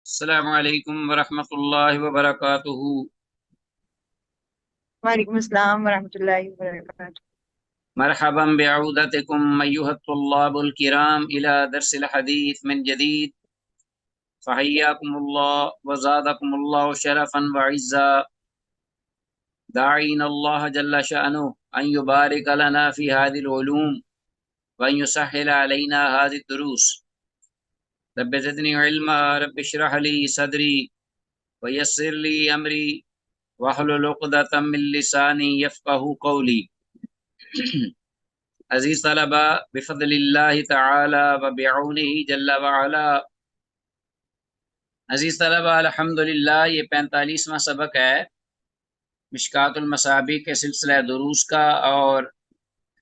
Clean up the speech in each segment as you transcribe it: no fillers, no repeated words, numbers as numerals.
السلام علیکم ورحمۃ اللہ وبرکاتہ۔ وعلیکم السلام ورحمۃ اللہ وبرکاتہ۔ مرحبا بعودتکم ایھا الطلاب الکرام الی درس الحدیث من جدید، فحیاکم اللہ وزادکم اللہ شرفا وعزا، داعین اللہ جل شأنہ ان یبارک لنا فی هذه العلوم وان یسهل علینا هذه الدروس۔ رب زدنی علما، رب اشرح لی صدری ویسر لی امری واحلل عقدۃ من لسانی یفقهوا قولی۔ عزیز طلبہ، بفضل اللہ تعالی و بعونہ جل وعلا، عزیز طلبہ الحمدللہ یہ 45واں سبق ہے مشکات المصابیح کے سلسلہ دروس کا، اور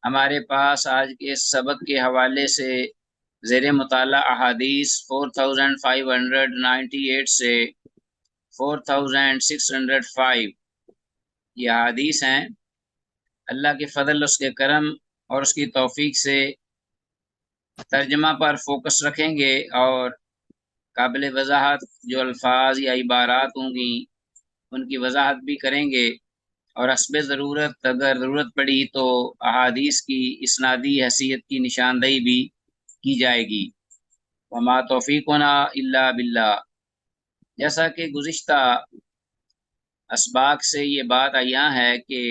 ہمارے پاس آج کے اس سبق کے حوالے سے زیر مطالعہ احادیث 4598 سے 4605 یہ احادیث ہیں۔ اللہ کے فضل، اس کے کرم اور اس کی توفیق سے ترجمہ پر فوکس رکھیں گے، اور قابل وضاحت جو الفاظ یا عبارات ہوں گی ان کی وضاحت بھی کریں گے، اور حسب ضرورت اگر ضرورت پڑی تو احادیث کی اسنادی حیثیت کی نشاندہی بھی کی جائے گی۔ وما توفیقنا الا باللہ۔ جیسا کہ گزشتہ اسباق سے یہ بات عیاں ہے کہ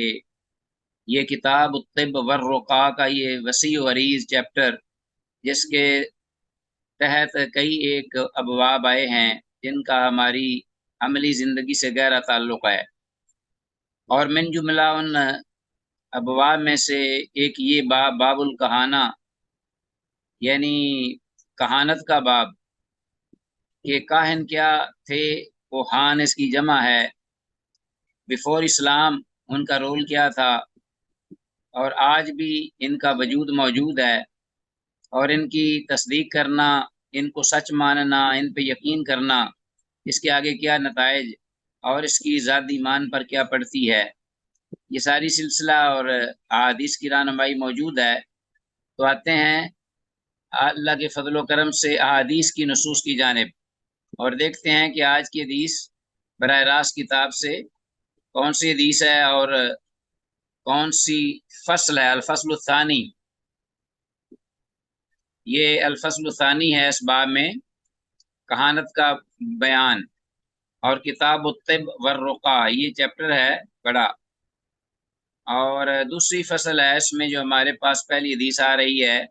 یہ کتاب الطب والرقاء کا یہ وسیع و عریض چیپٹر، جس کے تحت کئی ایک ابواب آئے ہیں جن کا ہماری عملی زندگی سے گہرا تعلق ہے، اور من جملہ ان ابواب میں سے ایک یہ باب الکہانہ، یعنی کہانت کا باب، کہ کاہن کیا تھے، کوہان اس کی جمع ہے، بیفور اسلام ان کا رول کیا تھا، اور آج بھی ان کا وجود موجود ہے، اور ان کی تصدیق کرنا، ان کو سچ ماننا، ان پہ یقین کرنا، اس کے آگے کیا نتائج اور اس کی ذاتی ایمان پر کیا پڑتی ہے، یہ ساری سلسلہ اور احادیث کی رہنمائی موجود ہے۔ تو آتے ہیں اللہ کے فضل و کرم سے احادیث کی نصوص کی جانب، اور دیکھتے ہیں کہ آج کی حدیث براہ راست کتاب سے کون سی حدیث ہے اور کون سی فصل ہے۔ الفصل الثانی، یہ الفصل الثانی ہے اس باب میں، کہانت کا بیان، اور کتاب الطب والرقاء یہ چیپٹر ہے بڑا، اور دوسری فصل ہے اس میں جو ہمارے پاس پہلی حدیث آ رہی ہے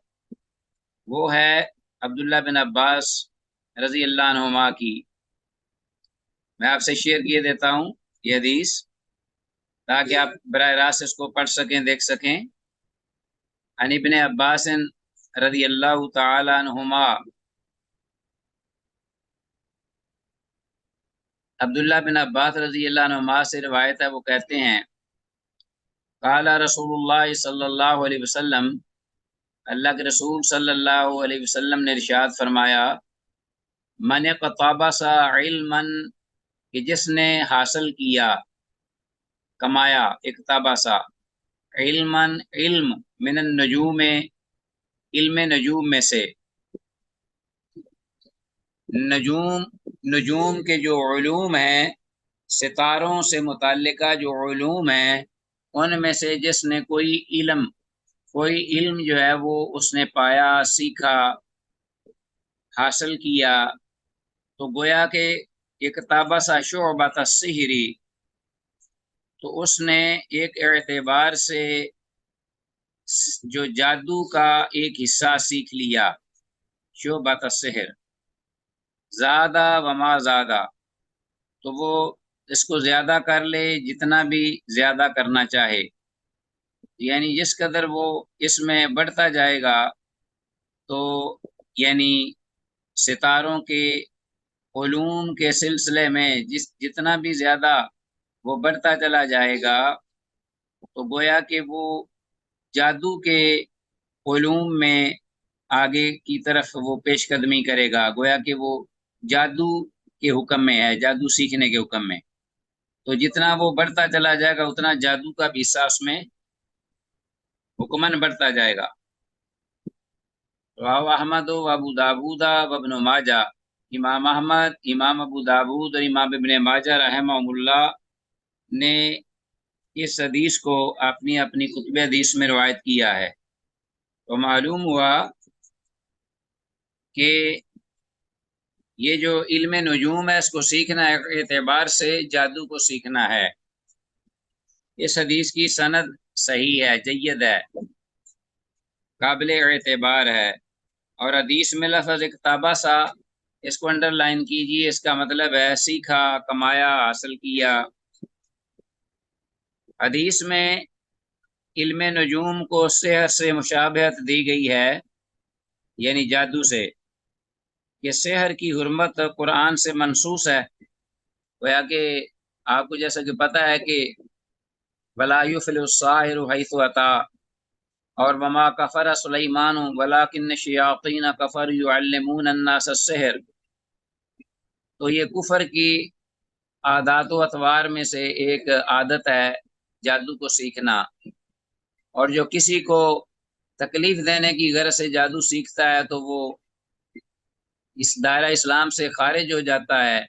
وہ ہے عبداللہ بن عباس رضی اللہ عنہما کی۔ میں آپ سے شیئر کیے دیتا ہوں یہ حدیث تاکہ آپ براہ راست اس کو پڑھ سکیں، دیکھ سکیں۔ عن ابن عباس رضی اللہ تعالی عنہما، عبداللہ بن عباس رضی اللہ عنہما سے روایت ہے، وہ کہتے ہیں قال رسول اللہ صلی اللہ علیہ وسلم، اللہ کے رسول صلی اللہ علیہ وسلم نے ارشاد فرمایا، من اقتبس علما، کہ جس نے حاصل کیا، کمایا، اقتباسا علما، علم، من النجوم، علم نجوم میں سے، نجوم، نجوم کے جو علوم ہیں، ستاروں سے متعلقہ جو علوم ہیں، ان میں سے جس نے کوئی علم جو ہے وہ اس نے پایا، سیکھا، حاصل کیا، تو گویا کہ اقتبس شعبۃ السحر، تو اس نے ایک اعتبار سے جو جادو کا ایک حصہ سیکھ لیا، شعبۃ السحر، زیادہ وما زیادہ، تو وہ اس کو زیادہ کر لے جتنا بھی زیادہ کرنا چاہے، یعنی جس قدر وہ اس میں بڑھتا جائے گا تو یعنی ستاروں کے علوم کے سلسلے میں جتنا بھی زیادہ وہ بڑھتا چلا جائے گا تو گویا کہ وہ جادو کے علوم میں آگے کی طرف وہ پیش قدمی کرے گا، گویا کہ وہ جادو کے حکم میں ہے، جادو سیکھنے کے حکم میں، تو جتنا وہ بڑھتا چلا جائے گا اتنا جادو کا بھی حصہ اس میں حکمن بڑھتا جائے گا۔ رواه احمد و ابو داود و ابن ماجہ، امام احمد، امام ابو داود اور امام ابن ماجہ رحمہم نے اس حدیث کو اپنی اپنی کتب حدیث میں روایت کیا ہے۔ تو معلوم ہوا کہ یہ جو علم نجوم ہے اس کو سیکھنا اعتبار سے جادو کو سیکھنا ہے۔ اس حدیث کی سند صحیح ہے، جید ہے، قابل اعتبار ہے، اور حدیث میں لفظ کتابہ سا، اس کو انڈر لائن کیجیے، اس کا مطلب ہے سیکھا، کمایا، حاصل کیا۔ حدیث میں علم نجوم کو سحر سے مشابہت دی گئی ہے، یعنی جادو سے، کہ سحر کی حرمت قرآن سے منسوس ہے۔ گویا کہ آپ کو جیسا کہ پتہ ہے کہ وَلَا يُفْلِحُ السَّاحِرُ حَيْثُ أَتَىٰ، اور وَمَا كَفَرَ سُلَيْمَانُ وَلَٰكِنَّ الشَّيَاطِينَ كَفَرُوا يُعَلِّمُونَ النَّاسَ السِّحْرَ۔ تو یہ کفر کی عادات و اطوار میں سے ایک عادت ہے جادو کو سیکھنا، اور جو کسی کو تکلیف دینے کی غرض سے جادو سیکھتا ہے تو وہ اس دائرہ اسلام سے خارج ہو جاتا ہے،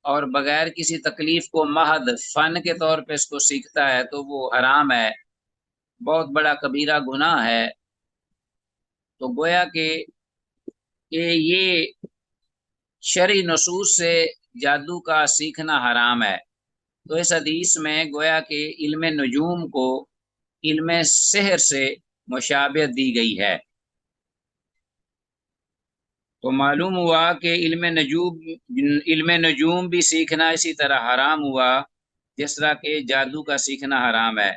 اور بغیر کسی تکلیف کو محض فن کے طور پہ اس کو سیکھتا ہے تو وہ حرام ہے، بہت بڑا کبیرہ گناہ ہے۔ تو گویا کہ یہ شرعی نصوص سے جادو کا سیکھنا حرام ہے۔ تو اس حدیث میں گویا کہ علم نجوم کو علم سحر سے مشابہت دی گئی ہے۔ تو معلوم ہوا کہ علم نجوم بھی سیکھنا اسی طرح حرام ہوا جس طرح کہ جادو کا سیکھنا حرام ہے۔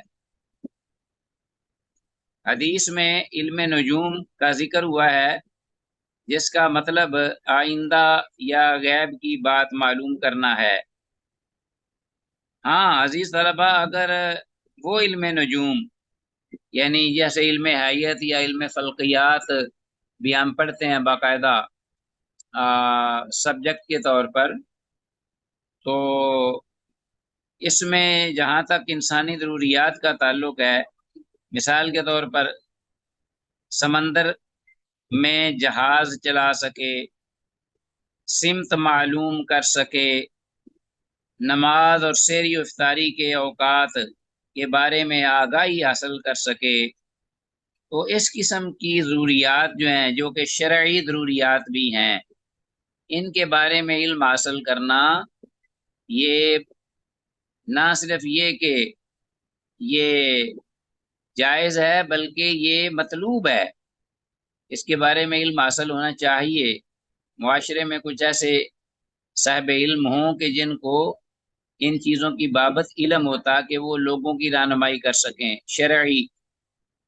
حدیث میں علم نجوم کا ذکر ہوا ہے جس کا مطلب آئندہ یا غیب کی بات معلوم کرنا ہے۔ ہاں عزیز طلبہ، اگر وہ علم نجوم یعنی جیسے علم حیات یا علم فلکیات بھی ہم پڑھتے ہیں باقاعدہ سبجیکٹ کے طور پر، تو اس میں جہاں تک انسانی ضروریات کا تعلق ہے، مثال کے طور پر سمندر میں جہاز چلا سکے، سمت معلوم کر سکے، نماز اور سحری و افطاری کے اوقات کے بارے میں آگاہی حاصل کر سکے، تو اس قسم کی ضروریات جو ہیں، جو کہ شرعی ضروریات بھی ہیں، ان کے بارے میں علم حاصل کرنا یہ نہ صرف یہ کہ یہ جائز ہے بلکہ یہ مطلوب ہے، اس کے بارے میں علم حاصل ہونا چاہیے۔ معاشرے میں کچھ ایسے صاحب علم ہوں کہ جن کو ان چیزوں کی بابت علم ہوتا کہ وہ لوگوں کی رہنمائی کر سکیں شرعی،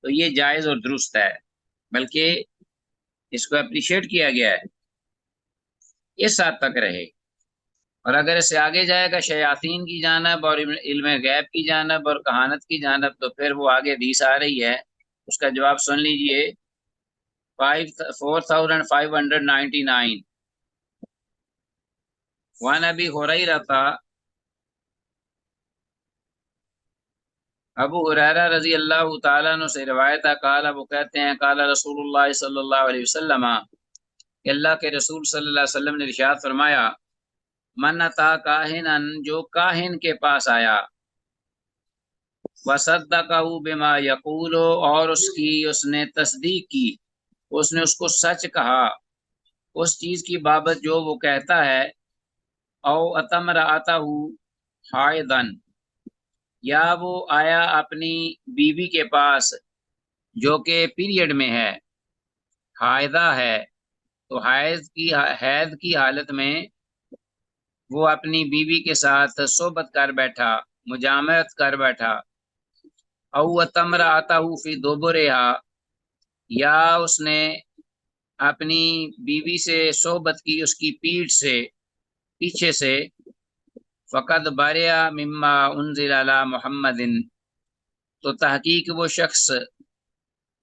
تو یہ جائز اور درست ہے، بلکہ اس کو اپریشیٹ کیا گیا ہے، اس حد تک رہے۔ اور اگر اس سے آگے جائے گا شیاطین کی جانب اور علم غیب کی جانب اور کہانت کی جانب، تو پھر وہ آگے حدیث آ رہی ہے، اس کا جواب سن لیجئے 4599۔ وعن ابی ہریرہ، ابو ہریرہ رضی اللہ تعالیٰ عنہ سے روایت ہے، قال، وہ کہتے ہیں، قال رسول اللہ صلی اللہ علیہ وسلم، کہ اللہ کے رسول صلی اللہ علیہ وسلم نے ارشاد فرمایا، من اتی کاہنا، جو کاہن کے پاس آیا، وصدقہ بما یقول، اور اس نے تصدیق کی، اس نے اس کو سچ کہا اس چیز کی بابت جو وہ کہتا ہے، او اتمرأتہ حائضا، یا وہ آیا اپنی بیوی کے پاس جو کہ پیریڈ میں ہے، حائضہ ہے، تو حیض کی حالت میں وہ اپنی بیوی کے ساتھ صحبت کر بیٹھا، مجامعت کر بیٹھا، او اتمرأتہ فی دبرہا، یا اس نے اپنی بیوی سے صحبت کی اس کی پیٹھ سے، پیچھے سے، فقد برئ مما انزل علی محمد، تو تحقیق وہ شخص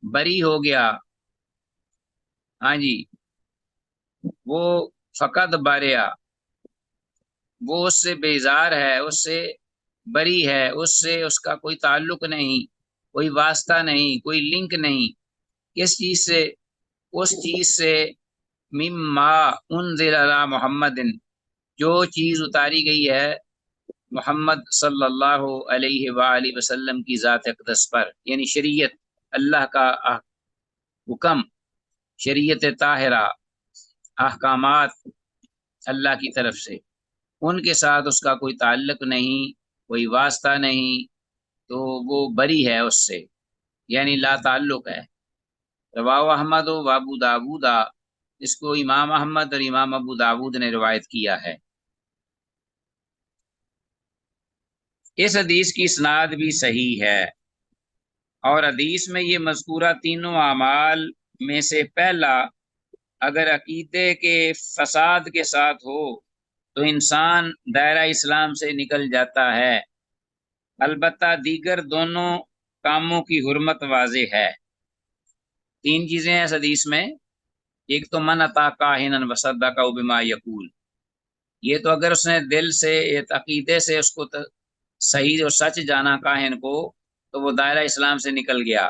بری ہو گیا، ہاں جی، وہ فقد برئ، وہ اس سے بیزار ہے، اس سے بری ہے، اس سے اس کا کوئی تعلق نہیں، کوئی واسطہ نہیں، کوئی لنک نہیں، کس چیز سے؟ اس چیز سے مما انزل علی محمد، جو چیز اتاری گئی ہے محمد صلی اللہ علیہ وآلہ وسلم کی ذات اقدس پر، یعنی شریعت، اللہ کا حکم، شریعت طاہرہ، احکامات اللہ کی طرف سے، ان کے ساتھ اس کا کوئی تعلق نہیں، کوئی واسطہ نہیں، تو وہ بری ہے اس سے، یعنی لا تعلق ہے۔ رواہ احمد و ابو داود، اس کو امام احمد اور امام ابو داود نے روایت کیا ہے۔ اس حدیث کی اسناد بھی صحیح ہے، اور حدیث میں یہ مذکورہ تینوں اعمال میں سے پہلا اگر عقیدے کے فساد کے ساتھ ہو تو انسان دائرہ اسلام سے نکل جاتا ہے، البتہ دیگر دونوں کاموں کی حرمت واضح ہے۔ تین چیزیں ہیں اس حدیث میں، ایک تو من اتا کاہنا وصدق بما یقول، یہ تو اگر اس نے دل سے عقیدے سے اس کو صحیح اور سچ جانا کاہن کو، تو وہ دائرہ اسلام سے نکل گیا،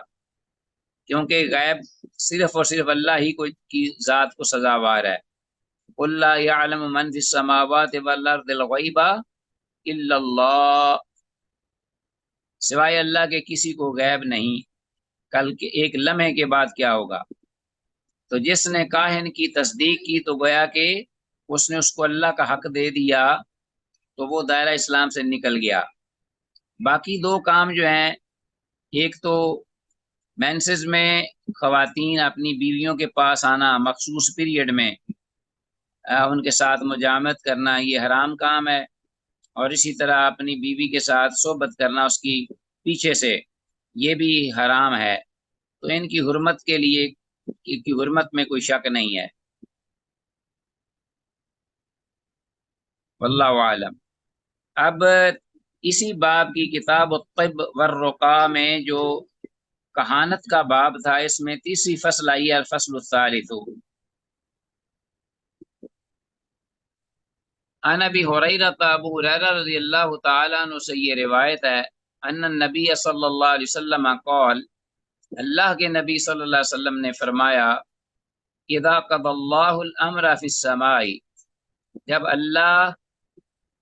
کیونکہ غیب صرف اور صرف اللہ ہی کو کی ذات کو سزاوار ہے۔ قل لا يعلم من في السماوات والارض الغیب الا اللہ، سوائے اللہ کے کسی کو غیب نہیں، کل کے ایک لمحے کے بعد کیا ہوگا۔ تو جس نے کاہن کی تصدیق کی تو گویا کہ اس نے اس کو اللہ کا حق دے دیا، تو وہ دائرہ اسلام سے نکل گیا۔ باقی دو کام جو ہیں، ایک تو مینسز میں خواتین اپنی بیویوں کے پاس آنا مخصوص پیریڈ میں ان کے ساتھ مجامعت کرنا، یہ حرام کام ہے، اور اسی طرح اپنی بیوی کے ساتھ صحبت کرنا اس کی پیچھے سے، یہ بھی حرام ہے۔ تو ان کی حرمت کے لیے کی حرمت میں کوئی شک نہیں ہے، واللہ عالم۔ اب اسی باب کی کتاب الطب والرقا میں جو کہانت کا باب تھا، اس میں تیسری فصل آئی ہے، الفصل الثالث۔ عن ابی ہریرہ، ابو ہریرہ رضی اللہ تعالیٰ عنہ سے یہ روایت ہے، ان النبی صلی اللہ علیہ وسلم قال، اللہ کے نبی صلی اللہ علیہ وسلم نے فرمایا، اذا قضى اللہ الامر فی السماء، جب اللہ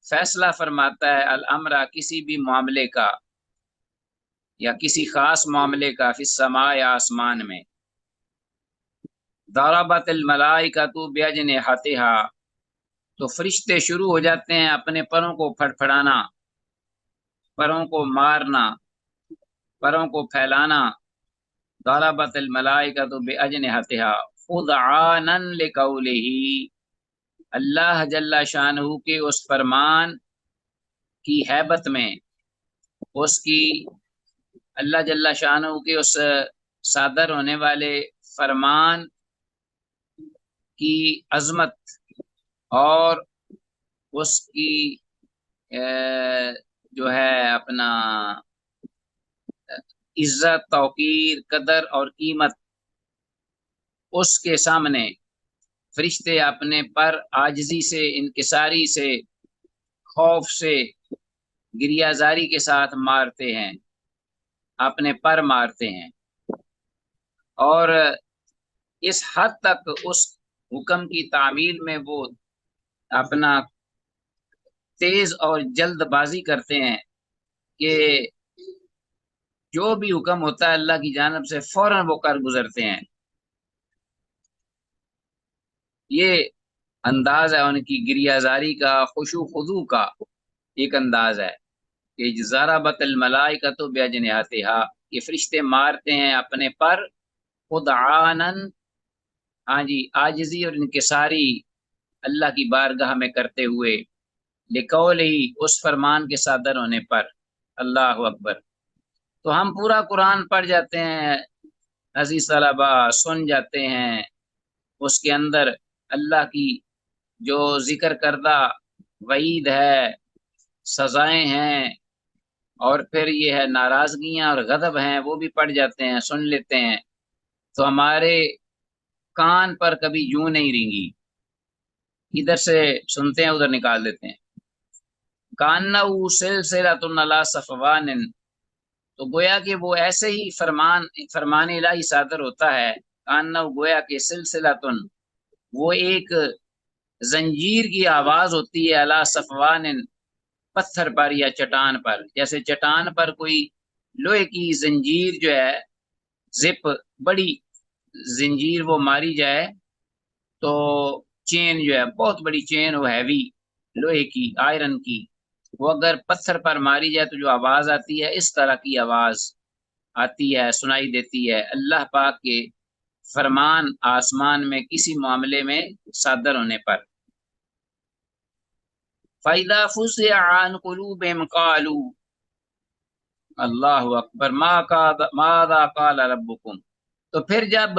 فیصلہ فرماتا ہے الامر کسی بھی معاملے کا یا کسی خاص معاملے کا، فی السماء یا آسمان میں، ضربت الملائکۃ باجنحتہا، تو فرشتے شروع ہو جاتے ہیں اپنے پروں کو پھڑپھڑانا، پروں کو مارنا، پروں کو پھیلانا۔ ضربت الملائکۃ باجنحتہا خضعانا لقولہ، اللہ جل شانہ کے اس فرمان کی ہیبت میں، اس کی اللہ جل شانہ کے اس صادر ہونے والے فرمان کی عظمت اور اس کی جو ہے اپنا عزت، توقیر، قدر اور قیمت، اس کے سامنے فرشتے اپنے پر عاجزی سے، انکساری سے، خوف سے، گریہ زاری کے ساتھ مارتے ہیں، اپنے پر مارتے ہیں، اور اس حد تک اس حکم کی تعمیل میں وہ اپنا تیز اور جلد بازی کرتے ہیں کہ جو بھی حکم ہوتا ہے اللہ کی جانب سے فوراً وہ کر گزرتے ہیں۔ یہ انداز ہے ان کی گریہ زاری کا، خشوع خضوع کا ایک انداز ہے کہ ضربت الملائکۃ باجنحتہا، یہ فرشتے مارتے ہیں اپنے پر، خضعانا، ہاں جی، عاجزی اور انکساری اللہ کی بارگاہ میں کرتے ہوئے، لقولہ، اس فرمان کے صادر ہونے پر۔ اللہ اکبر۔ تو ہم پورا قرآن پڑھ جاتے ہیں عزیز طلبا، سن جاتے ہیں، اس کے اندر اللہ کی جو ذکر کردہ وعید ہے، سزائیں ہیں، اور پھر یہ ہے ناراضگیاں اور غضب ہیں، وہ بھی پڑھ جاتے ہیں، سن لیتے ہیں، تو ہمارے کان پر کبھی یوں نہیں رینگی، ادھر سے سنتے ہیں ادھر نکال دیتے ہیں۔ کانہ سلسلۃ علی صفوان، تو گویا کہ وہ ایسے ہی فرمان الہی صادر ہوتا ہے، کانہ، گویا کہ سلسلۃ، وہ ایک زنجیر کی آواز ہوتی ہے، علی صفوان، پتھر پر یا چٹان پر، جیسے چٹان پر کوئی لوہے کی زنجیر جو ہے، زپ، بڑی زنجیر وہ ماری جائے تو چین جو ہے بہت بڑی چین، وہ ہیوی لوہے کی، آئرن کی، وہ اگر پتھر پر ماری جائے تو جو آواز آتی ہے، اس طرح کی آواز آتی ہے، سنائی دیتی ہے اللہ پاک کے فرمان آسمان میں کسی معاملے میں صادر ہونے پر۔ فَإِذَا فُزِعَ عَنْ قُلُوبِهِمْ قَالُوا، اللہ اکبر، ماذا قال ربکم، تو پھر جب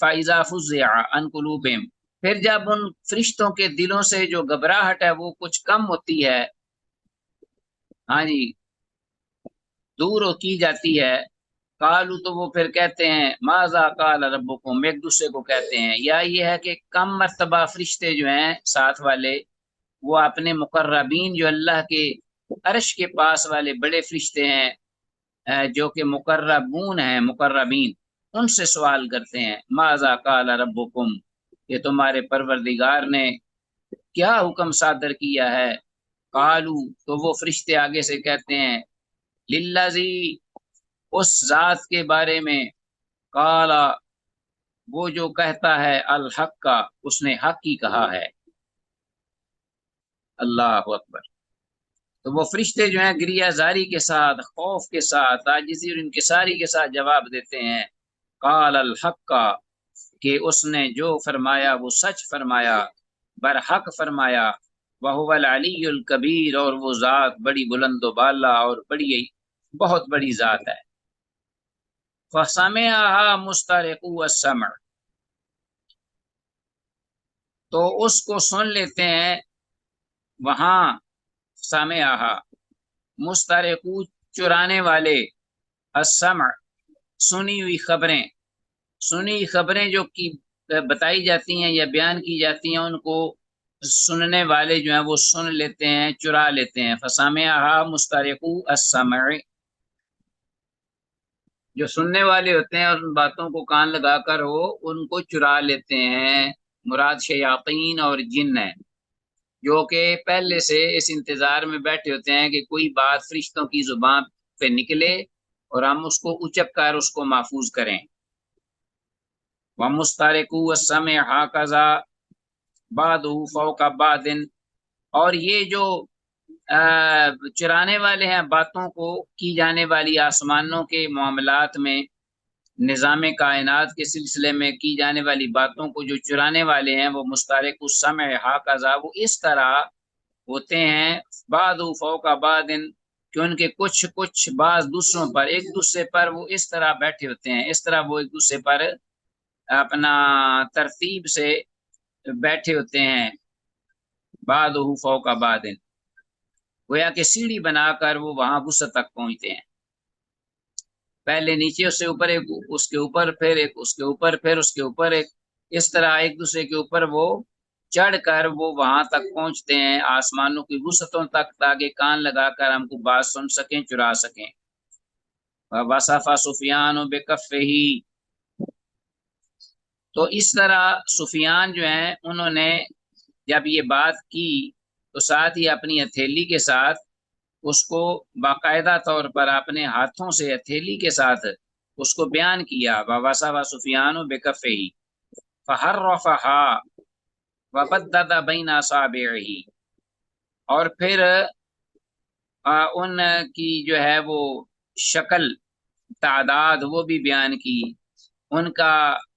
فَإِذَا فُزِعَ عَنْ قُلُوبِهِمْ، پھر جب ان فرشتوں کے دلوں سے جو گھبراہٹ ہے وہ کچھ کم ہوتی ہے، ہاں جی، دور کی جاتی ہے، قالو، تو وہ پھر کہتے ہیں ماذا قال ربکم، ایک دوسرے کو کہتے ہیں، یا یہ ہے کہ کم مرتبہ فرشتے جو ہیں ساتھ والے، وہ اپنے مقربین جو اللہ کے عرش کے پاس والے بڑے فرشتے ہیں، جو کہ مقربون ہیں، مقربین، ان سے سوال کرتے ہیں ماذا قال ربکم، کہ تمہارے پروردگار نے کیا حکم صادر کیا ہے، قالو، تو وہ فرشتے آگے سے کہتے ہیں للذی، اس ذات کے بارے میں، قالا، وہ جو کہتا ہے الحق کا، اس نے حق ہی کہا ہے، اللہ اکبر۔ تو وہ فرشتے جو ہیں گریہ زاری کے ساتھ، خوف کے ساتھ، عاجزی اور انکساری کے ساتھ جواب دیتے ہیں قال الحق کا، کہ اس نے جو فرمایا وہ سچ فرمایا، برحق فرمایا، وہو العلی الکبیر، اور وہ ذات بڑی بلند و بالا اور بڑی بہت بڑی ذات ہے۔ فَسَمِعَهَا مُسْتَرِقُو السَّمْعِ، تو اس کو سن لیتے ہیں وہاں، سَمِعَهَا، مسترقو، چرانے والے، السمع، سنی ہوئی خبریں، سنی خبریں جو کی بتائی جاتی ہیں یا بیان کی جاتی ہیں، ان کو سننے والے جو ہیں وہ سن لیتے ہیں، چرا لیتے ہیں۔ فَسَمِعَهَا مُسْتَرِقُو السَّمْعِ، جو سننے والے ہوتے ہیں اور ان باتوں کو کان لگا کر وہ ان کو چرا لیتے ہیں، مراد شیاطین اور جن ہیں، جو کہ پہلے سے اس انتظار میں بیٹھے ہوتے ہیں کہ کوئی بات فرشتوں کی زبان پہ نکلے اور ہم اس کو اچک کر اس کو محفوظ کریں۔ وَمُسْتَرِقُوا السَّمْعِ هَكَذَا بَعْضُهُ فَوْقَ بَعْضٍ، اور یہ جو چرانے والے ہیں باتوں کو، کی جانے والی آسمانوں کے معاملات میں، نظام کائنات کے سلسلے میں کی جانے والی باتوں کو جو چرانے والے ہیں، وہ مسترق السمع ہاکذا، وہ اس طرح ہوتے ہیں، بعض فوق بعض، کہ ان کے کچھ بعض دوسروں پر، ایک دوسرے پر وہ اس طرح بیٹھے ہوتے ہیں، اس طرح وہ ایک دوسرے پر اپنا ترتیب سے بیٹھے ہوتے ہیں، بعض فوق بعض، گویا کہ سیڑھی بنا کر وہ وہاں وسط تک پہنچتے ہیں، پہلے نیچے، اس سے اوپر ایک، اس کے اوپر پھر ایک، اس کے اوپر پھر اس کے اوپر ایک، اس طرح ایک دوسرے کے اوپر وہ چڑھ کر وہ وہاں تک پہنچتے ہیں، آسمانوں کی وسطوں تک، تاکہ کان لگا کر ہم کو بات سن سکیں، چرا سکیں۔ وَوَصَفَ سُفْيَانُ بِكَفِّهِ، تو اس طرح سفیان جو ہیں انہوں نے جب یہ بات کی تو ساتھ ہی اپنی ہتھیلی کے ساتھ اس کو باقاعدہ طور پر اپنے ہاتھوں سے ہتھیلی کے ساتھ اس کو بیان کیا، وَوَصَفَ سُفْيَانُ بِكَفِّهِ فَحَرَّفَهَا وَبَدَّدَ بَيْنَ أَصَابِعِهِ، اور پھر ان کی جو ہے وہ شکل، تعداد وہ بھی بیان کی، ان کا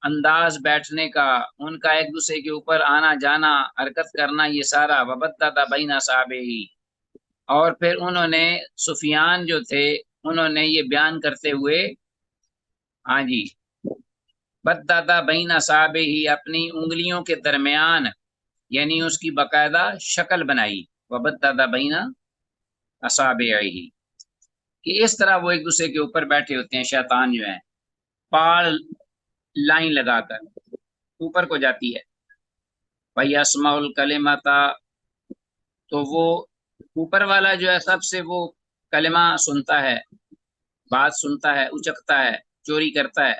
انداز بیٹھنے کا، ان کا ایک دوسرے کے اوپر آنا جانا، حرکت کرنا، یہ سارا، وَبَدَّدَ بَيْنَ أَصَابِعِهِ، اور پھر انہوں نے، سفیان جو تھے، انہوں نے یہ بیان کرتے ہوئے، ہاں جی، بددہ بین اصابعہ، اپنی انگلیوں کے درمیان، یعنی اس کی باقاعدہ شکل بنائی، وبددہ بین اصابعہ، کہ اس طرح وہ ایک دوسرے کے اوپر بیٹھے ہوتے ہیں، شیطان جو ہیں، پاڑ لائن لگا کر اوپر کو جاتی ہے، وَيَسْمَعُ الْكَلِمَةَ، تو وہ اوپر والا جو ہے سب سے وہ کلمہ سنتا ہے، بات سنتا ہے، اچکتا ہے، چوری کرتا ہے،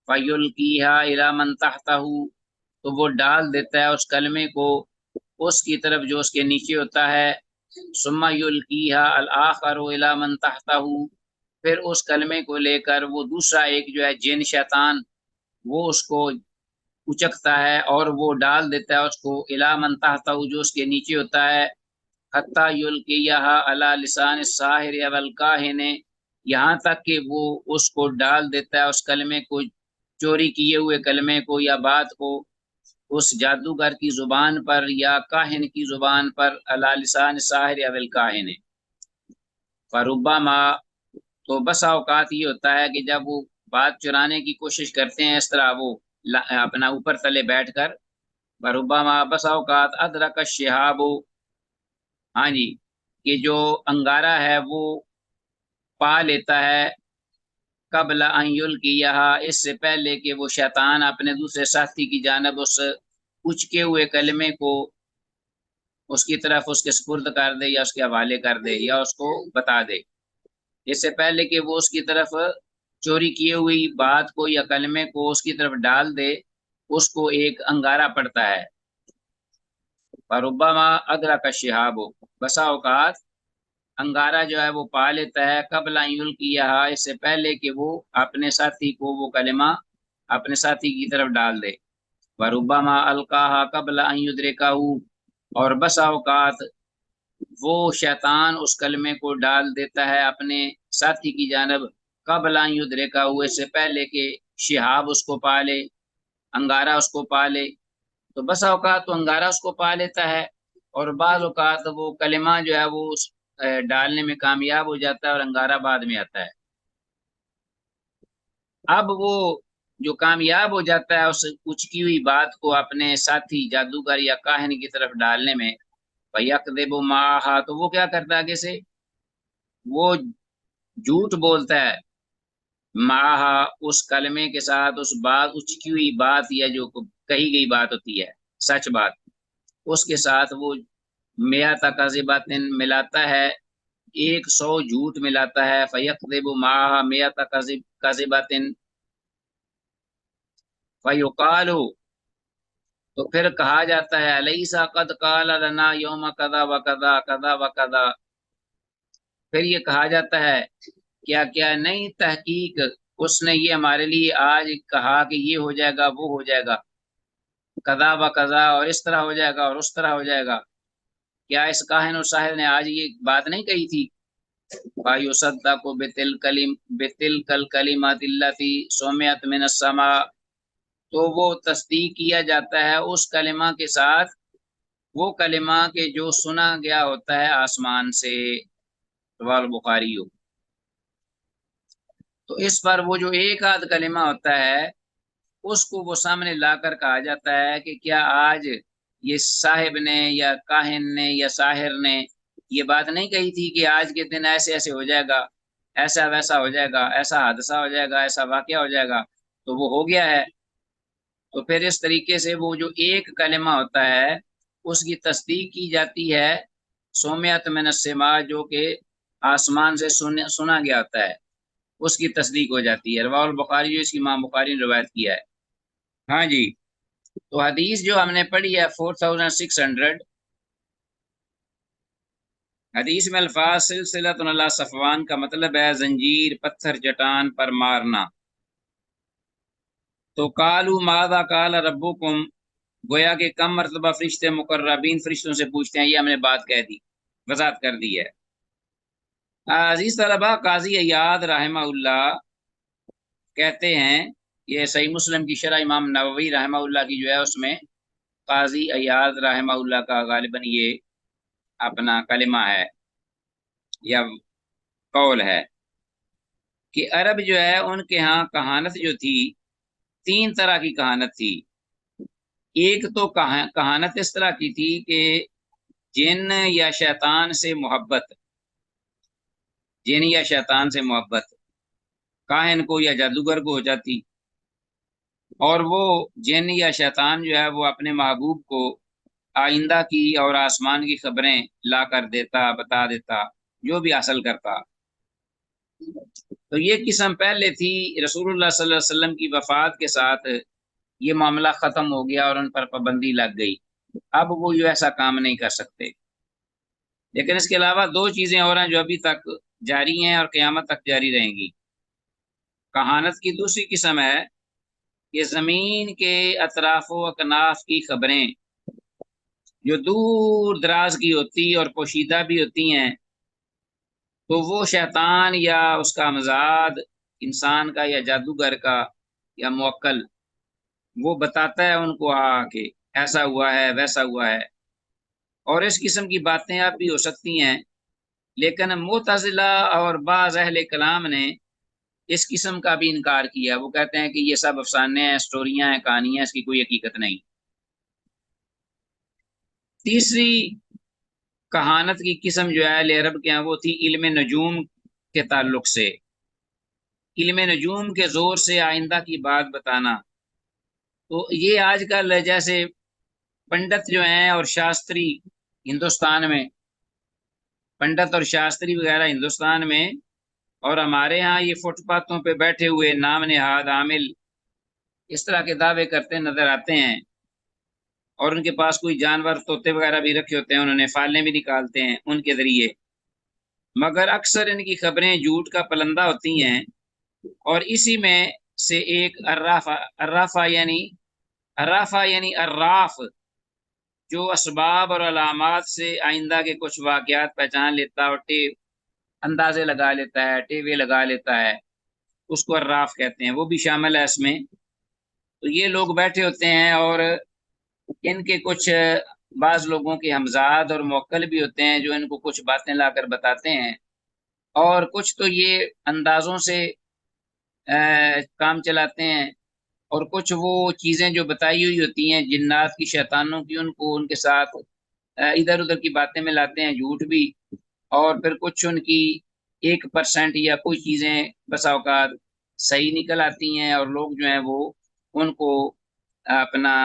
فَيُلْقِيهَا إِلَى مَنْ تَحْتَهُ، تو وہ ڈال دیتا ہے اس کلمے کو اس کی طرف جو اس کے نیچے ہوتا ہے، ثم یلقیہا الآخر الی من تحتہ، پھر اس کلمے کو لے کر وہ دوسرا ایک جو ہے جن شیطان وہ اس کو اچکتا ہے اور وہ ڈال دیتا ہے اس کو الی من تحتہ جو اس کے نیچے ہوتا ہے، حتی یلقیہا علی لسان الساحر والکاہن، یہاں تک کہ وہ اس کو ڈال دیتا ہے اس کلمے کو، چوری کیے ہوئے کلمے کو یا بات کو، اس جادوگر کی زبان پر یا کاہن کی زبان پر، علی لسان الساحر والکاہن۔ فربما، تو بسا اوقات یہ ہوتا ہے کہ جب وہ بات چرانے کی کوشش کرتے ہیں اس طرح وہ اپنا اوپر تلے بیٹھ کر، فربما بسا اوقات ادرک الشہاب، ہاں جی، کہ جو انگارہ ہے وہ پا لیتا ہے، قبل ان یلقیہا، اس سے پہلے کہ وہ شیطان اپنے دوسرے ساتھی کی جانب اس اچکے ہوئے کلمے کو اس کی طرف اس کے سپرد کر دے یا اس کے حوالے کر دے یا اس کو بتا دے، اس سے پہلے کہ وہ اس کی طرف چوری کیے ہوئی بات کو یا کلمے کو اس کی طرف ڈال دے، اس کو ایک انگارہ پڑتا ہے۔ فربما ادرک الشہاب، بسا اوقات انگارہ جو ہے وہ پا لیتا ہے، قبل ان یلقیہا، اس سے پہلے کہ وہ اپنے ساتھی کو وہ کلمہ اپنے ساتھی کی طرف ڈال دے۔ وربما القاہا قبل ان یدرکہ، اور بسا اوقات وہ شیطان اس کلمے کو ڈال دیتا ہے اپنے ساتھی کی جانب، قبل ان یدرکہ، اس سے پہلے کہ شہاب اس کو پا لے، انگارہ اس کو پا لے۔ تو بسا اوقات تو انگارہ اس کو پا لیتا ہے، اور بعض اوقات وہ کلمہ جو ہے وہ ڈالنے میں کامیاب ہو جاتا ہے اور انگارہ بعد میں آتا ہے۔ اب وہ جو کامیاب ہو جاتا ہے اس اچکی ہوئی بات کو اپنے ساتھی جادوگر یا کاہن کی طرف ڈالنے میں، فَيَكْذِبُ مَعَهَا، تو وہ کیا کرتا ہے آگے سے، وہ جھوٹ بولتا ہے، معها، اس کلمے کے ساتھ، اس بات اچکی ہوئی بات یا جو کہی گئی بات ہوتی ہے سچ بات، اس کے ساتھ وہ میات کذبات ملاتا ہے، 100 جھوٹ ملاتا ہے، فیکذب معها میات کذبات، فیقال، تو پھر کہا جاتا ہے، الیس قد قال لنا یوم کذا و کذا کذا و کذا، پھر یہ کہا جاتا ہے کیا کیا نہیں، تحقیق اس نے یہ ہمارے لیے آج کہا کہ یہ ہو جائے گا وہ ہو جائے گا، کذا و کذا، اور اس طرح ہو جائے گا اور اس طرح ہو جائے گا، کیا اس کاہن اور ساحر نے آج یہ بات نہیں کہی تھی؟ فَيُصَدَّقُ بِتِلْكَ الْكَلِمَاتِ الَّتِي سُمِعَتْ مِنَ السَّمَاءِ، تو وہ تصدیق کیا جاتا ہے اس کلمہ کے ساتھ، وہ کلمہ کہ جو سنا گیا ہوتا ہے آسمان سے، رواه البخاری۔ تو اس پر وہ جو ایک آدھ کلمہ ہوتا ہے اس کو وہ سامنے لا کر کہا جاتا ہے کہ کیا آج یہ صاحب نے یا کاہن نے یا ساحر نے یہ بات نہیں کہی تھی کہ آج کے دن ایسے ایسے ہو جائے گا، ایسا ویسا ہو جائے گا، ایسا حادثہ ہو جائے گا، ایسا واقعہ ہو جائے گا، تو وہ ہو گیا ہے۔ تو پھر اس طریقے سے وہ جو ایک کلمہ ہوتا ہے اس کی تصدیق کی جاتی ہے، سومیت من السماء، جو کہ آسمان سے سنا گیا ہوتا ہے، اس کی تصدیق ہو جاتی ہے۔ رواه البخاری، جو اس کی امام بخاری نے روایت کیا ہے۔ ہاں جی، تو حدیث جو ہم نے پڑھی ہے 4600، حدیث میں الفاظ سلسلۃ علی صفوان کا مطلب ہے زنجیر، پتھر، چٹان پر مارنا۔ تو قالوا ماذا قال ربکم، گویا کہ کم مرتبہ فرشتے مقربین فرشتوں سے پوچھتے ہیں، یہ ہم نے بات کہہ دی، وضاحت کر دی ہے۔ عزیز طلبہ، قاضی عیاض رحمہ اللہ کہتے ہیں، یہ صحیح مسلم کی شرح امام نووی رحمہ اللہ کی جو ہے اس میں قاضی عیاض رحمہ اللہ کا غالباً یہ اپنا کلمہ ہے یا قول ہے کہ عرب جو ہے ان کے ہاں کہانت جو تھی، 3 طرح کی کہانت تھی۔ ایک تو کہانت اس طرح کی تھی کہ جن یا شیطان سے محبت، جن یا شیطان سے محبت کاہن کو یا جادوگر کو ہو جاتی، اور وہ جن یا شیطان جو ہے وہ اپنے محبوب کو آئندہ کی اور آسمان کی خبریں لا کر دیتا، بتا دیتا، جو بھی حاصل کرتا۔ تو یہ قسم پہلے تھی، رسول اللہ صلی اللہ علیہ وسلم کی وفات کے ساتھ یہ معاملہ ختم ہو گیا اور ان پر پابندی لگ گئی، اب وہ جو ایسا کام نہیں کر سکتے۔ لیکن اس کے علاوہ دو چیزیں اور ہیں جو ابھی تک جاری ہیں اور قیامت تک جاری رہیں گی۔ کہانت کی دوسری قسم ہے کہ زمین کے اطراف و اکناف کی خبریں جو دور دراز کی ہوتی اور پوشیدہ بھی ہوتی ہیں، تو وہ شیطان یا اس کا مزاد انسان کا یا جادوگر کا یا موکل وہ بتاتا ہے ان کو کہ ایسا ہوا ہے ویسا ہوا ہے، اور اس قسم کی باتیں اب بھی ہو سکتی ہیں۔ لیکن معتزلہ اور بعض اہل کلام نے اس قسم کا بھی انکار کیا، وہ کہتے ہیں کہ یہ سب افسانے ہیں، سٹوریاں ہیں، کہانیاں، اس کی کوئی حقیقت نہیں۔ تیسری کہانت کی قسم جو ہے اہل عرب کے ہیں وہ تھی علم نجوم کے تعلق سے، علم نجوم کے زور سے آئندہ کی بات بتانا۔ تو یہ آج کل جیسے پنڈت جو ہیں اور شاستری ہندوستان میں، پنڈت اور شاستری وغیرہ ہندوستان میں، اور ہمارے ہاں یہ فٹ پاتھوں پہ بیٹھے ہوئے نام نہاد عامل اس طرح کے دعوے کرتے نظر آتے ہیں، اور ان کے پاس کوئی جانور طوطے وغیرہ بھی رکھے ہوتے ہیں، انہوں نے فالیں بھی نکالتے ہیں ان کے ذریعے، مگر اکثر ان کی خبریں جھوٹ کا پلندہ ہوتی ہیں۔ اور اسی میں سے ایک عرافہ یعنی عراف، جو اسباب اور علامات سے آئندہ کے کچھ واقعات پہچان لیتا اور اندازے لگا لیتا ہے، ٹیوے لگا لیتا ہے، اس کو عراف کہتے ہیں، وہ بھی شامل ہے اس میں۔ تو یہ لوگ بیٹھے ہوتے ہیں اور ان کے کچھ بعض لوگوں کے ہمزاد اور موکل بھی ہوتے ہیں جو ان کو کچھ باتیں لا کر بتاتے ہیں، اور کچھ تو یہ اندازوں سے کام چلاتے ہیں، اور کچھ وہ چیزیں جو بتائی ہوئی ہوتی ہیں جنات کی، شیطانوں کی، ان کو ان کے ساتھ ادھر ادھر کی باتیں میں لاتے ہیں، جھوٹ بھی، اور پھر کچھ ان کی 1% یا کوئی چیزیں بسا اوقات صحیح نکل آتی ہیں، اور لوگ جو ہیں وہ ان کو اپنا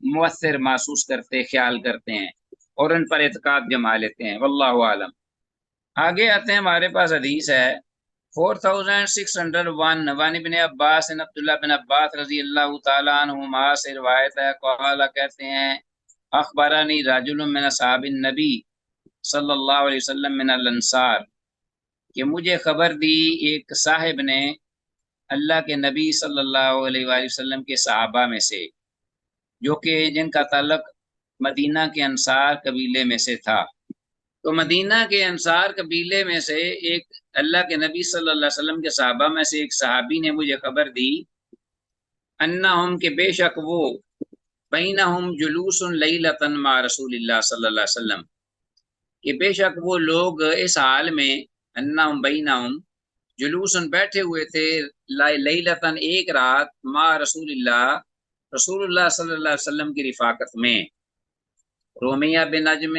مؤثر محسوس کرتے، خیال کرتے ہیں، اور ان پر اعتقاد جما لیتے ہیں۔ واللہ عالم۔ آگے آتے ہیں، ہمارے پاس حدیث ہے 4601 وان ابن عباس عبداللہ بن عباس رضی اللہ تعالیٰ عنہما سے روایت ہے، قال کہتے ہیں اخبرانی رجل من اصحاب النبی صلی اللہ علیہ وسلم من الانصار، کہ مجھے خبر دی ایک صاحب نے اللہ کے نبی صلی اللہ علیہ وآلہ وسلم کے صحابہ میں سے، جو کہ جن کا تعلق مدینہ کے انصار قبیلے میں سے تھا۔ تو مدینہ کے انصار قبیلے میں سے ایک اللہ کے نبی صلی اللہ علیہ وسلم کے صحابہ میں سے ایک صحابی نے مجھے خبر دی انہم، کہ بے شک وہ، بینہم جلوس لیلۃ مع رسول اللہ صلی اللہ علیہ وسلم، کہ بے شک وہ لوگ اس حال میں، انہم بینہم جلوس بیٹھے ہوئے تھے، لیلۃ ایک رات، مع رسول اللہ رسول اللہ صلی اللہ علیہ وسلم کی رفاقت میں، رومیہ بن نجم،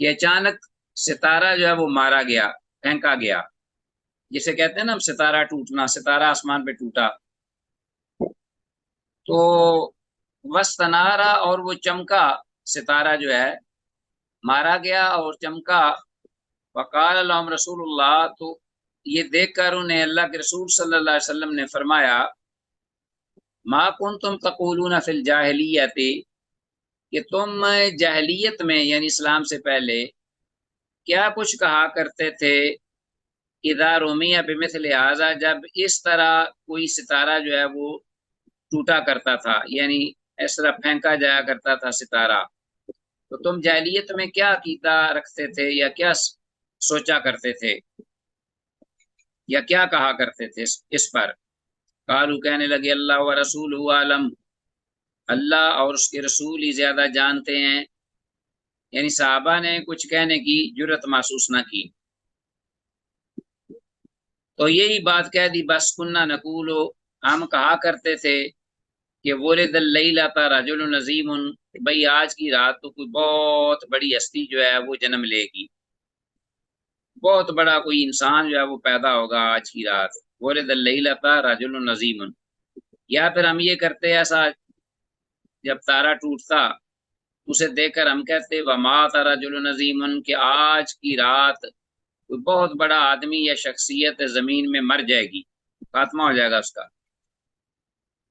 کہ اچانک ستارہ جو ہے وہ مارا گیا، پھینکا گیا، جسے کہتے ہیں نا ستارہ ٹوٹنا، ستارہ آسمان پہ ٹوٹا، تو وستنارا، اور وہ چمکا، ستارہ جو ہے مارا گیا اور چمکا، وقال لهم رسول اللہ، تو یہ دیکھ کر انہیں اللہ کے رسول صلی اللہ علیہ وسلم نے فرمایا ما کنتم تقولون فی الجاہلیت، کہ تم جاہلیت میں یعنی اسلام سے پہلے کیا کچھ کہا کرتے تھے، اذا رمیہ بمثل ھذا، جب اس طرح کوئی ستارہ جو ہے وہ ٹوٹا کرتا تھا، یعنی اس طرح پھینکا جایا کرتا تھا ستارہ، تو تم جاہلیت میں کیا عقیدہ رکھتے تھے یا کیا سوچا کرتے تھے یا کیا کہا کرتے تھے اس پر؟ قالوا، کہنے لگے اللہ و رسول عالم، اللہ اور اس کے رسول ہی زیادہ جانتے ہیں، یعنی صحابہ نے کچھ کہنے کی جرت محسوس نہ کی، تو یہی بات کہہ دی، بس کننا نقولو، ہم کہا کرتے تھے کہ ولد اللیلۃ رجل عظیم، بھئی آج کی رات تو کوئی بہت بڑی ہستی جو ہے وہ جنم لے گی، بہت بڑا کوئی انسان جو ہے وہ پیدا ہوگا آج کی رات، ولد اللیلۃ رجل عظیم۔ یا پھر ہم یہ کرتے ایسا، جب تارا ٹوٹتا اسے دیکھ کر ہم کہتے ومات رجل عظیم، کہ آج کی رات کوئی بہت بڑا آدمی یا شخصیت زمین میں مر جائے گی، خاتمہ ہو جائے گا اس کا۔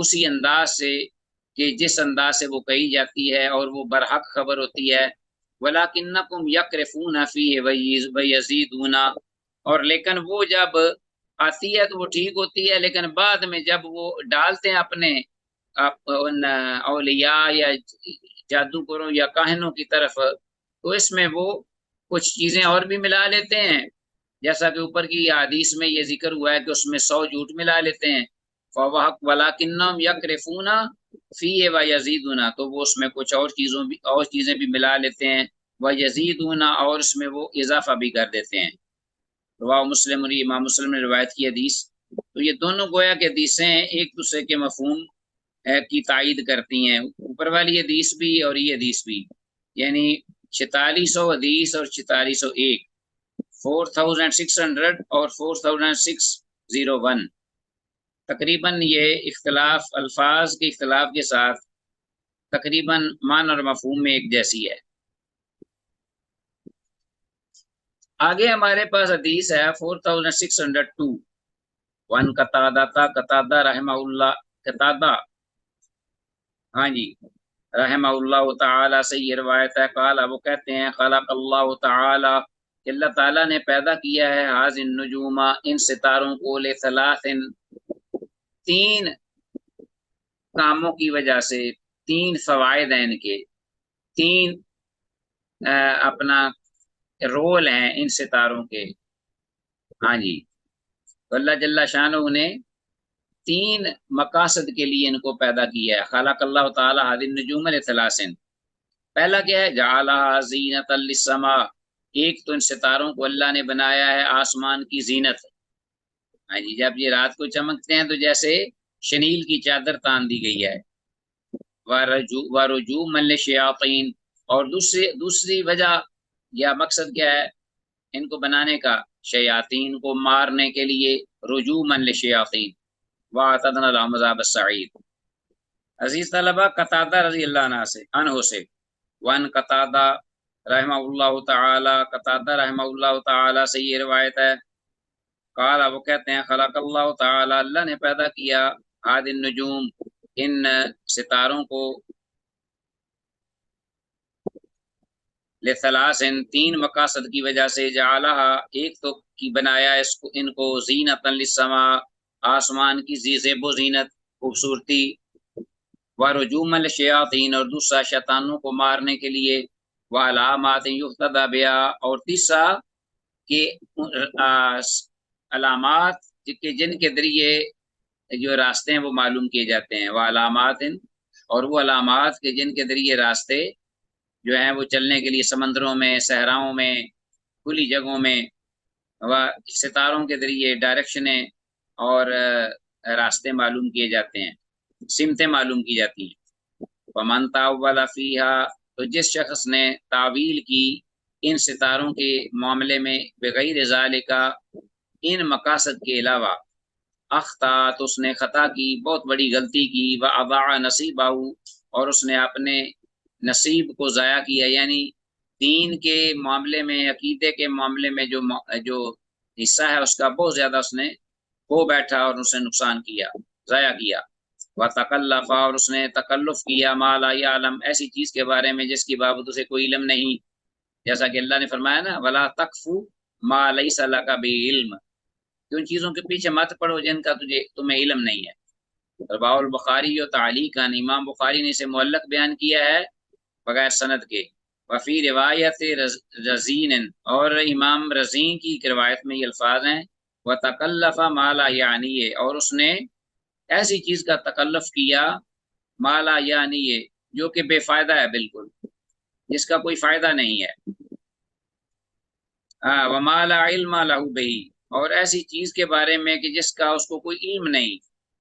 اسی انداز سے کہ جس انداز سے وہ کہی جاتی ہے اور وہ برحق خبر ہوتی ہے. وَلَٰكِنَّكُمْ يَقْرِفُونَ فِيهِ وَيَزِيدُونَ، اور لیکن وہ جب آتی ہے تو وہ ٹھیک ہوتی ہے، لیکن بعد میں جب وہ ڈالتے ہیں اپنے ان اولیاء یا جادوگروں یا کاہنوں کی طرف، تو اس میں وہ کچھ چیزیں اور بھی ملا لیتے ہیں، جیسا کہ اوپر کی حدیث میں یہ ذکر ہوا ہے کہ اس میں 100 جھوٹ ملا لیتے ہیں. وَلَٰكِنَّهُمْ يَقْرِفُونَ فِيهِ وَيَزِيدُونَ، تو وہ اس میں کچھ اور چیزیں بھی ملا لیتے ہیں. وَيَزِيدُونَ، اور اس میں وہ اضافہ بھی کر دیتے ہیں. رواہ مسلم، اور امام مسلم نے روایت کی حدیث. تو یہ دونوں گویا کہ حدیثیں ایک دوسرے کے مفہوم کی تائید کرتی ہیں، اوپر والی حدیث بھی اور یہ حدیث بھی. یعنی 4600 حدیث اور 4601، 4600 اور 4601 تقریباً یہ اختلاف الفاظ کے اختلاف کے ساتھ تقریباً معنی اور مفہوم میں ایک جیسی ہے. آگے ہمارے پاس حدیث ہے 4602، وان قتادہ رحمہ اللہ، قتادہ ہاں جی رحمہ اللہ تعالی سے یہ روایت ہے، قال، وہ کہتے ہیں، خلق اللہ تعالی، کہ اللہ تعالیٰ نے پیدا کیا ہے، حاذ النجوم، ان ستاروں کو، لثلاث، 3 کاموں کی وجہ سے، 3 فوائد ہیں ان کے، 3 اپنا رول ہیں ان ستاروں کے. ہاں جی، تو اللہ جل شانہ نے 3 مقاصد کے لیے ان کو پیدا کیا ہے. خلق اللہ تعالی هذه النجوم لثلاث، پہلا کیا ہے، جعلها زینۃ للسماء، ایک تو ان ستاروں کو اللہ نے بنایا ہے آسمان کی زینت. ہاں جی، جب یہ رات کو چمکتے ہیں تو جیسے شنیل کی چادر تان دی گئی ہے. وَرُجُومًا لِلشَّيَاطِينِ، اور دوسری وجہ یا مقصد کیا ہے ان کو بنانے کا، شیاطین کو مارنے کے لیے، رجومًا للشَّيَاطِينِ. وَأَعْتَدْنَا لَهُمْ عَذَابَ السَّعِيرِ. عزیز طلبہ، قتادہ رضی اللہ عنہ سے، وان قتادہ رحمہ اللہ تعالی، قتادہ رحمہ اللہ تعالی سے یہ روایت ہے، قال، وہ کہتے ہیں، خلق اللہ تعالی، اللہ نے پیدا کیا، هذه النجوم، ان ستاروں کو، لثلاث، 3 مقاصد کی وجہ سے، جعلها، ایک تو کی بنایا ان کو، زینۃ للسماء، آسمان کی زیب و زینت، خوبصورتی، ورجوما للشیاطین، اور دوسرا شیطانوں کو مارنے کے لیے، وعلامات یہتدی بہا، اور تیسرا کہ علامات کہ جن کے ذریعے جو راستے ہیں وہ معلوم کیے جاتے ہیں، وعلامات، اور وہ علامات کہ جن کے ذریعے راستے جو ہیں وہ چلنے کے لیے سمندروں میں، صحراؤں میں، کھلی جگہوں میں، ستاروں کے ذریعے ڈائریکشنیں اور راستے معلوم کیے جاتے ہیں، سمتیں معلوم کی جاتی ہیں. ومن تاول فیہا، تو جس شخص نے تعویل کی ان ستاروں کے معاملے میں، بغیر ذالک، ان مقاصد کے علاوہ، اخطا، تو اس نے خطا کی، بہت بڑی غلطی کی، واضاع نصیبہ، اور اس نے اپنے نصیب کو ضائع کیا، یعنی دین کے معاملے میں، عقیدے کے معاملے میں جو حصہ ہے اس کا بہت زیادہ اس نے کھو بیٹھا اور اس نے نقصان کیا، ضائع کیا. وتکلف، اور اس نے تکلف کیا، ما لا یعلم، ایسی چیز کے بارے میں جس کی بابت اسے کوئی علم نہیں، جیسا کہ اللہ نے فرمایا نا، ولا تقف ما لیس لک بعلم، کہ ان چیزوں کے پیچھے مت پڑو جن کا تمہیں علم نہیں ہے. رواه البخاری و تعلیقا، امام بخاری نے اسے معلق بیان کیا ہے بغیر سند کے. وفی روایت رزین، اور امام رزین کی روایت میں یہ الفاظ ہیں، وتکلف ما لا یعنی، اور اس نے ایسی چیز کا تکلف کیا، ما لا یعنی، جو کہ بے فائدہ ہے، بالکل جس کا کوئی فائدہ نہیں ہے. وما لا علم له به، اور ایسی چیز کے بارے میں کہ جس کا اس کو کوئی علم نہیں،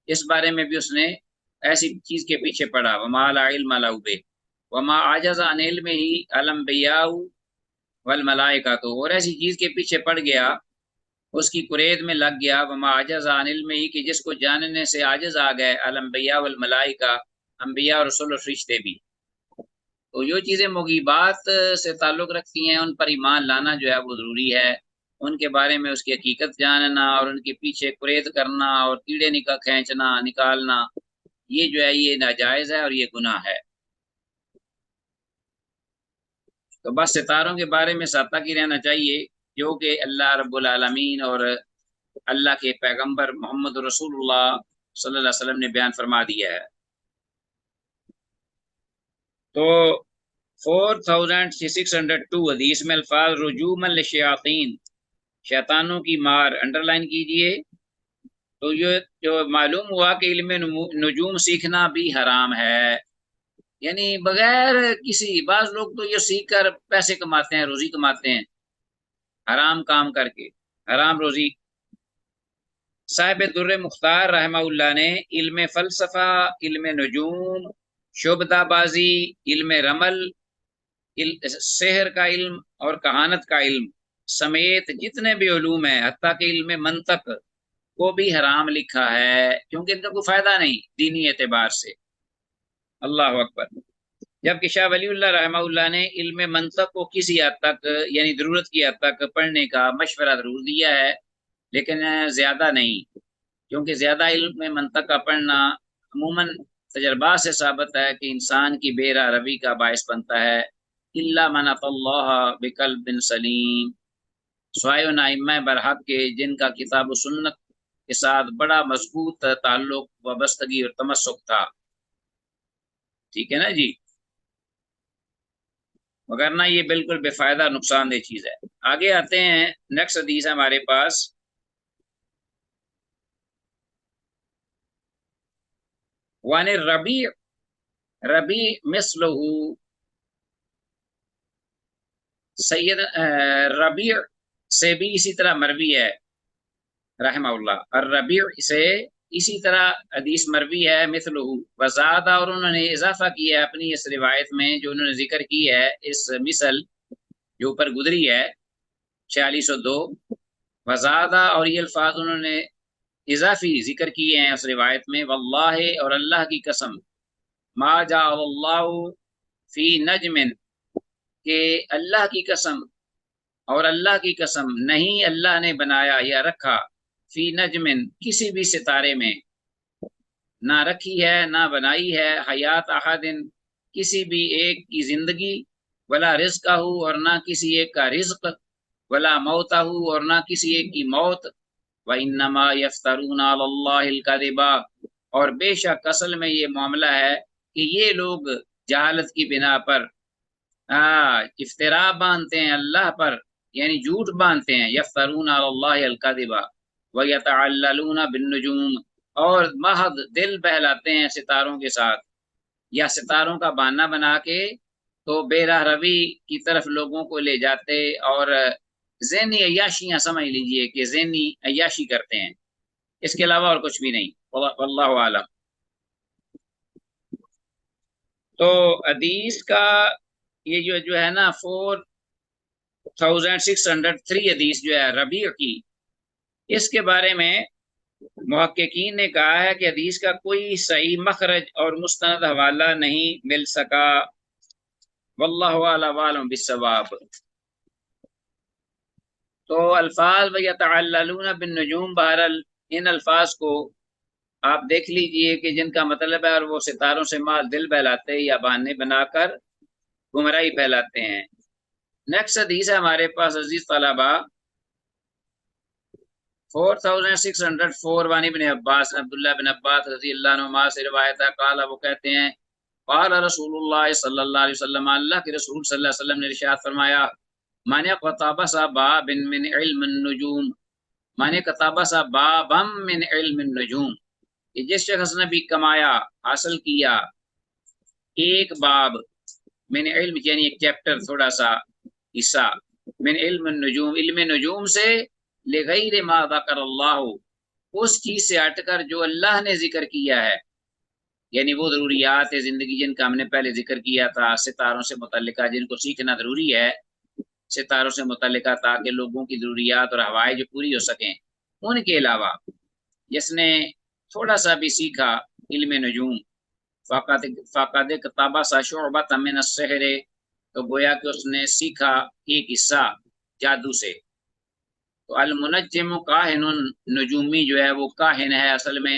اس بارے میں بھی اس نے ایسی چیز کے پیچھے پڑا. وما لا علم له به وما عجز عن علمه الانبیاء والملائکۃ، اور ایسی چیز کے پیچھے پڑ گیا، اس کی قرید میں لگ گیا، وما عجز عن علمه، کہ جس کو جاننے سے عاجز آ گئے، الانبیاء والملائکہ، انبیاء اور رسول و فرشتے بھی. تو جو چیزیں مغیبات سے تعلق رکھتی ہیں ان پر ایمان لانا جو ہے وہ ضروری ہے، ان کے بارے میں اس کی حقیقت جاننا، اور ان کے پیچھے قرید کرنا اور کیڑے کھینچنا، نکالنا، یہ جو ہے یہ ناجائز ہے اور یہ گناہ ہے۔ تو بس ستاروں کے بارے میں ساتھ ہی رہنا چاہیے جو کہ اللہ رب العالمین اور اللہ کے پیغمبر محمد رسول اللہ صلی اللہ علیہ وسلم نے بیان فرما دیا ہے۔ تو 4602 حدیث میں الفاظ رجوم للشیاطین، شیطانوں کی مار، انڈر لائن کیجئے۔ تو یہ جو معلوم ہوا کہ علم نجوم سیکھنا بھی حرام ہے، یعنی بغیر کسی، بعض لوگ تو یہ سیکھ کر پیسے کماتے ہیں، روزی کماتے ہیں حرام کام کر کے، حرام روزی۔ صاحب در مختار رحمہ اللہ نے علم فلسفہ، علم نجوم، شعبدہ بازی، علم رمل، سحر کا علم اور کہانت کا علم سمیت جتنے بھی علوم ہیں، حتیٰ کہ علم منطق کو بھی حرام لکھا ہے، کیونکہ ان کا کوئی فائدہ نہیں دینی اعتبار سے۔ اللہ اکبر۔ جبکہ شاہ ولی اللہ رحمہ اللہ نے علم منطق کو کسی حد تک، یعنی ضرورت کی حد تک پڑھنے کا مشورہ ضرور دیا ہے، لیکن زیادہ نہیں، کیونکہ زیادہ علم منطق کا پڑھنا عموماً تجربات سے ثابت ہے کہ انسان کی بے راہ روی کا باعث بنتا ہے، الا من اتی اللہ بقلب سلیم، سوائے ان ائمہ برحق کے جن کا کتاب و سنت کے ساتھ بڑا مضبوط تعلق، وابستگی اور تمسک تھا۔ ٹھیک ہے نا جی، مگر نہ یہ بالکل بے فائدہ نقصان دہ چیز ہے۔ آگے آتے ہیں، نیکسٹ حدیث ہے ہمارے پاس، وان الربیع، ربیع مثلہ، سید ربیع سے بھی اسی طرح مروی ہے رحمہ اللہ، الربیع سے اسی طرح حدیث مروی ہے، مثلہ وزادہ، اور انہوں نے اضافہ کیا ہے اپنی اس روایت میں جو انہوں نے ذکر کی ہے، اس مثل جو اوپر گزری ہے 4602، وزادہ، اور یہ الفاظ انہوں نے اضافی ذکر کیے ہیں اس روایت میں، واللہ، اور اللہ کی قسم، ما جعل اللہ فی نجم، کہ اللہ کی قسم، اور اللہ کی قسم نہیں اللہ نے بنایا یا رکھا، فی نجم، کسی بھی ستارے میں، نہ رکھی ہے نہ بنائی ہے، حیات احد، کسی بھی ایک کی زندگی، ولا رزقہ، اور نہ کسی ایک کا رزق، ولا موتہ، اور نہ کسی ایک کی موت، وَإِنَّمَا يَفْتَرُونَ عَلَى اللَّهِ الْكَذِبَ، اور بے شک اصل میں یہ معاملہ ہے کہ یہ لوگ جہالت کی بنا پر افطرا باندھتے ہیں اللہ پر، یعنی جھوٹ باندھتے ہیں، یفترون علی اللہ الکذب ویتعللون بالنجوم، اور محض دل بہلاتے ہیں ستاروں کے ساتھ، یا ستاروں کا بہانہ بنا کے تو بے راہ روی کی طرف لوگوں کو لے جاتے، اور ذہنی عیاشیاں سمجھ لیجئے کہ ذہنی عیاشی کرتے ہیں، اس کے علاوہ اور کچھ بھی نہیں، واللہ عالم۔ تو حدیث کا یہ جو ہے نا 4603 حدیث جو ہے ربیع کی، اس کے بارے میں محققین نے کہا ہے کہ حدیث کا کوئی صحیح مخرج اور مستند حوالہ نہیں مل سکا، واللہ اعلم بالصواب۔ تو الفاظ وَيَتَعَلَّلُونَ بِالنُّجُومِ، بہرحال ان الفاظ کو آپ دیکھ لیجئے کہ جن کا مطلب ہے، اور وہ ستاروں سے مال دل بہلاتے یا بہانے بنا کر گمراہی پھیلاتے ہیں۔ نیکسٹ حدیث ہے ہمارے پاس عزیز طلبہ 4604، وانی بن عباس، عبداللہ بن عباس رضی اللہ عنہما سے روایت ہے، قال، وہ کہتے ہیں، قال رسول اللہ صلی اللہ علیہ وسلم، اللہ کے رسول صلی اللہ علیہ وسلم نے ارشاد فرمایا، من اقتبس باب من علم النجوم، من اقتبس بابا من علم النجوم، کہ جس شخص نے بھی کمایا، حاصل کیا ایک باب، من علم یعنی ایک چیپٹر، تھوڑا سا حصہ، من علم النجوم، علم نجوم سے، لغیر ما ذکر اللہ، اس چیز سے ہٹ کر جو اللہ نے ذکر کیا ہے، یعنی وہ ضروریات زندگی جن کا ہم نے پہلے ذکر کیا تھا، ستاروں سے متعلقہ جن کو سیکھنا ضروری ہے، ستاروں سے متعلقہ، تاکہ لوگوں کی ضروریات اور ہوائیں جو پوری ہو سکیں، ان کے علاوہ جس نے تھوڑا سا بھی سیکھا علم نجوم، فقد اقتبس شعبۃ من السحر، تو گویا کہ اس نے سیکھا ایک حصہ جادو سے۔ تو المنجم کاہن، نجومی جو ہے وہ کاہن ہے اصل میں،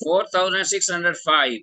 4605,